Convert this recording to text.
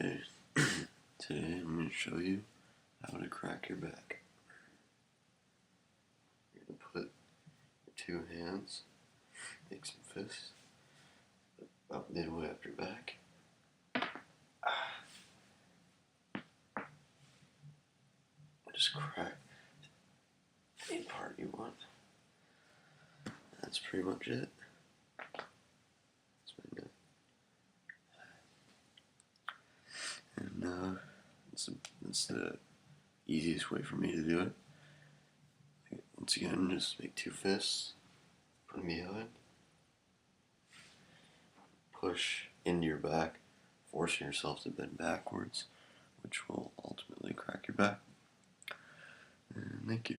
Okay, today I'm going to show you how to crack your back. You're going to put your 2 hands, make some fists, about midway up your back. Just crack any part you want. That's pretty much it. And that's the easiest way for me to do it. Once again, just make 2 fists, put them behind, push into your back, forcing yourself to bend backwards, which will ultimately crack your back. And thank you.